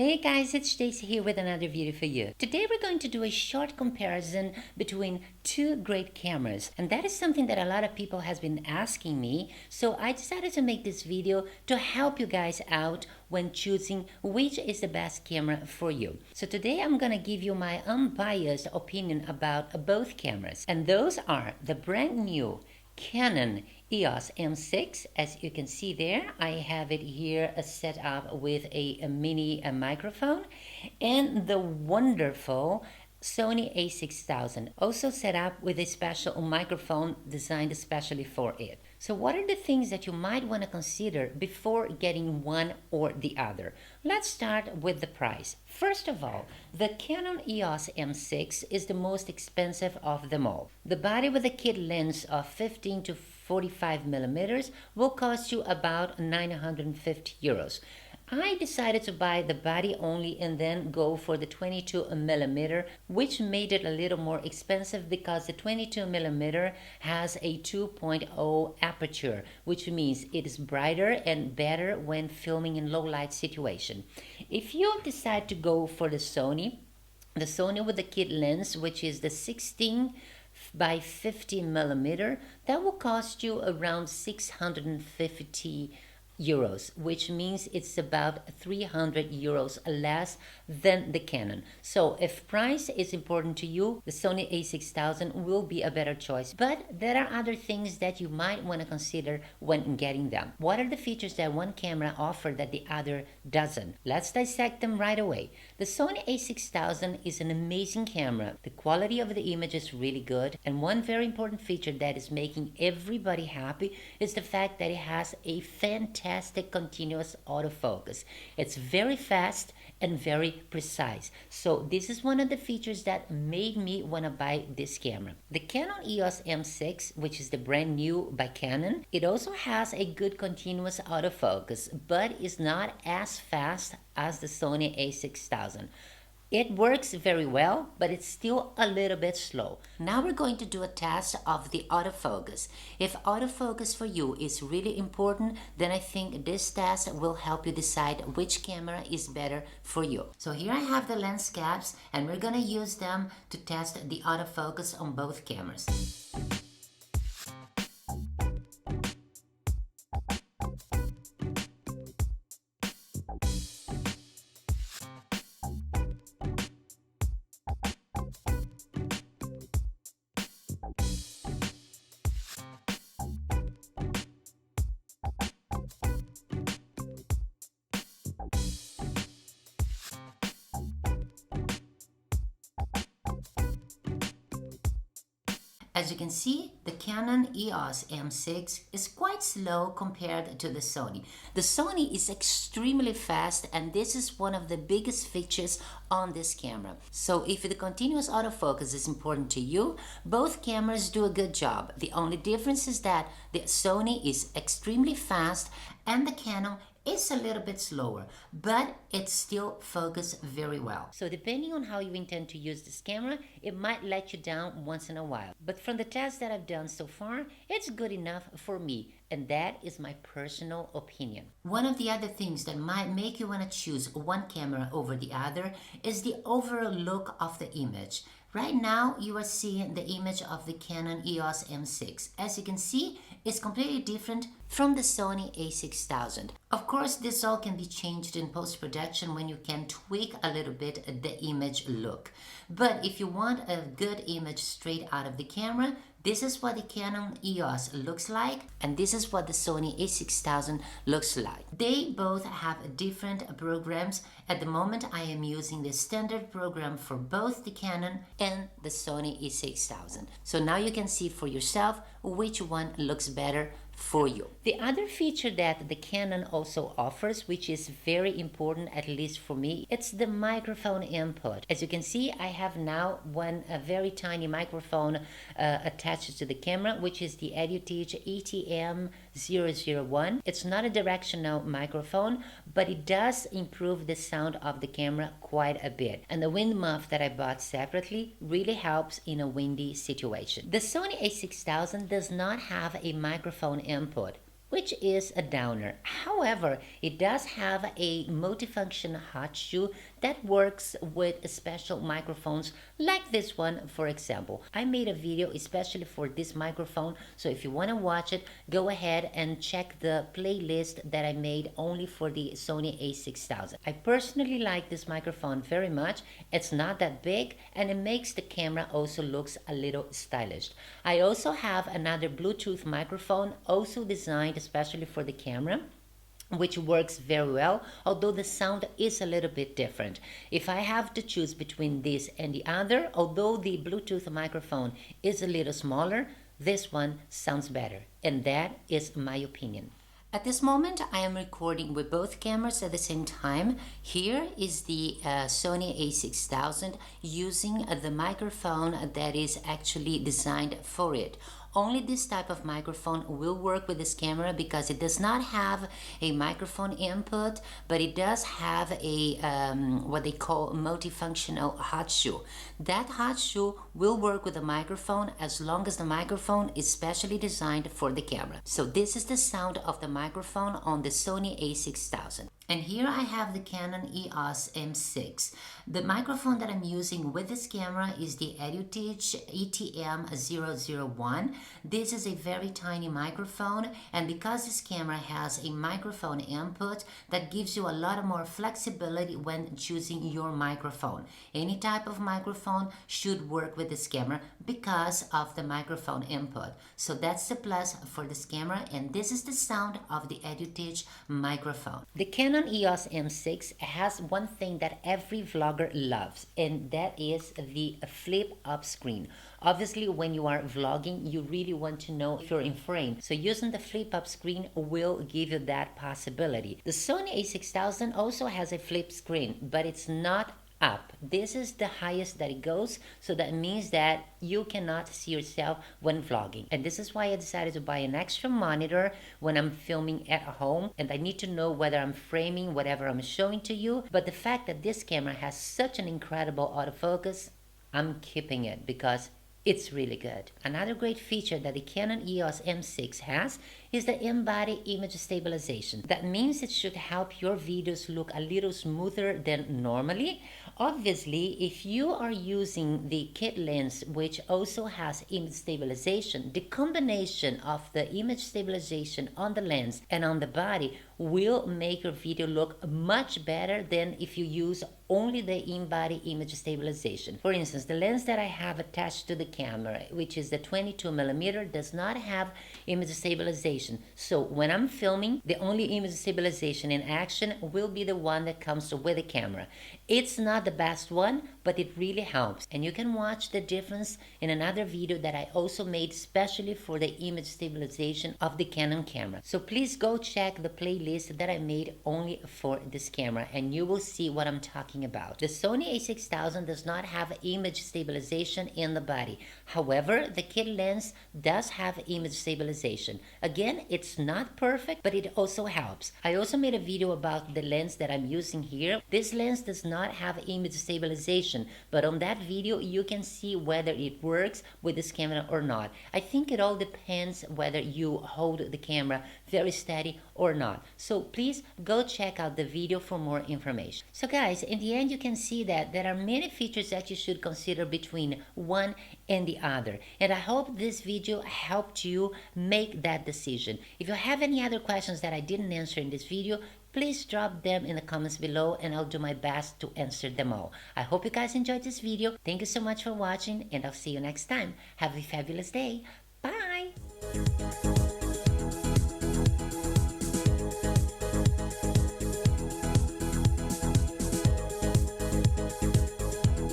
Hey guys, it's Stacy here with another video for you. Today we're going to do a short comparison between two great cameras, and that is something that a lot of people has been asking me, so I decided to make this video to help you guys out when choosing which is the best camera for you. So today I'm gonna give you my unbiased opinion about both cameras, and those are the brand new Canon EOS M6. As you can see there, I have it here set up with a mini microphone, and the wonderful Sony a6000, also set up with a special microphone designed especially for it. So what are the things that you might want to consider before getting one or the other? Let's start with the price. First of all, the Canon EOS M6 is the most expensive of them all. The body with a kit lens of 15 to 45 millimeters will cost you about 950 euros. I decided to buy the body only and then go for the 22 millimeter, which made it a little more expensive because the 22 millimeter has a 2.0 aperture, which means it is brighter and better when filming in low light situation. If you decide to go for the Sony with the kit lens, which is the 16 by 50 millimeter, that will cost you around 650 euros, which means it's about 300 euros less than the Canon. So if price is important to you, the Sony a6000 will be a better choice. But there are other things that you might want to consider when getting them. What are the features that one camera offers that the other doesn't? Let's dissect them right away. The Sony a6000 is an amazing camera. The quality of the image is really good, and one very important feature that is making everybody happy is the fact that it has a fantastic continuous autofocus. It's very fast and very precise. So this is one of the features that made me want to buy this camera. The Canon EOS M6, which is the brand new by Canon, it also has a good continuous autofocus, but is not as fast as the Sony a6000. It works very well, but it's still a little bit slow. Now we're going to do a test of the autofocus. If autofocus for you is really important, then I think this test will help you decide which camera is better for you. So here I have the lens caps, and we're gonna use them to test the autofocus on both cameras. As you can see, the Canon EOS M6 is quite slow compared to the Sony. The Sony is extremely fast, and this is one of the biggest features on this camera. So if the continuous autofocus is important to you, both cameras do a good job. The only difference is that the Sony is extremely fast and the Canon is a little bit slower, but it still focuses very well. So depending on how you intend to use this camera, it might let you down once in a while. But from the tests that I've done so far, it's good enough for me, and that is my personal opinion. One of the other things that might make you want to choose one camera over the other is the overall look of the image. Right now, you are seeing the image of the Canon EOS M6. As you can see, it's completely different from the Sony a6000. Of course, this all can be changed in post-production when you can tweak a little bit the image look. But if you want a good image straight out of the camera, this is what the Canon EOS looks like, and this is what the Sony a6000 looks like. They both have different programs. At the moment, I am using the standard program for both the Canon and the Sony a6000. So now you can see for yourself which one looks better for you. The other feature that the Canon also offers, which is very important, at least for me, it's the microphone input. As you can see, I have now a very tiny microphone attached to the camera, which is the Edutige ETM001. It's not a directional microphone, but it does improve the sound of the camera quite a bit. And the wind muff that I bought separately really helps in a windy situation. The Sony a6000 does not have a microphone input. which is a downer. However, it does have a multifunction hot shoe that works with special microphones like this one, for example. I made a video especially for this microphone, so if you want to watch it, go ahead and check the playlist that I made only for the Sony a6000. I personally like this microphone very much. It's not that big and it makes the camera also looks a little stylish. I also have another Bluetooth microphone also designed especially for the camera, which works very well, although the sound is a little bit different. If I have to choose between this and the other, although the Bluetooth microphone is a little smaller, this one sounds better, and that is my opinion. At this moment, I am recording with both cameras at the same time. Here is the Sony a6000 using the microphone that is actually designed for it. Only this type of microphone will work with this camera because it does not have a microphone input, but it does have a what they call multifunctional hot shoe. That hot shoe will work with the microphone as long as the microphone is specially designed for the camera. So this is the sound of the microphone on the Sony a6000. And here I have the Canon EOS M6. The microphone that I'm using with this camera is the Edutige ETM001. This is a very tiny microphone, and because this camera has a microphone input, that gives you a lot more flexibility when choosing your microphone. Any type of microphone should work with this camera because of the microphone input. So that's the plus for this camera, and this is the sound of the Edutige microphone. The Canon EOS M6 has one thing that every vlogger loves, and that is the flip up screen. Obviously, when you are vlogging, you really want to know if you're in frame. So using the flip up screen will give you that possibility. The Sony a6000 also has a flip screen, but it's not up. This is the highest that it goes, so that means that you cannot see yourself when vlogging. And this is why I decided to buy an extra monitor when I'm filming at home, and I need to know whether I'm framing whatever I'm showing to you. But the fact that this camera has such an incredible autofocus, I'm keeping it because it's really good. Another great feature that the Canon EOS M6 has is the in-body image stabilization. That means it should help your videos look a little smoother than normally. Obviously, if you are using the kit lens, which also has image stabilization, the combination of the image stabilization on the lens and on the body will make your video look much better than if you use only the in-body image stabilization. For instance, the lens that I have attached to the camera, which is the 22mm, does not have image stabilization. So when I'm filming, the only image stabilization in action will be the one that comes with the camera. It's not the best one, but it really helps. And you can watch the difference in another video that I also made specially for the image stabilization of the Canon camera. So please go check the playlist that I made only for this camera, and you will see what I'm talking about. The Sony a6000 does not have image stabilization in the body. However, the kit lens does have image stabilization. Again, it's not perfect, but it also helps. I also made a video about the lens that I'm using here. This lens does not have image stabilization, but on that video you can see whether it works with this camera or not. I think it all depends whether you hold the camera very steady or not. So please go check out the video for more information. So guys, in the end you can see that there are many features that you should consider between one and the other. And I hope this video helped you make that decision. If you have any other questions that I didn't answer in this video, please drop them in the comments below and I'll do my best to answer them all. I hope you guys enjoyed this video. Thank you so much for watching, and I'll see you next time. Have a fabulous day. Bye!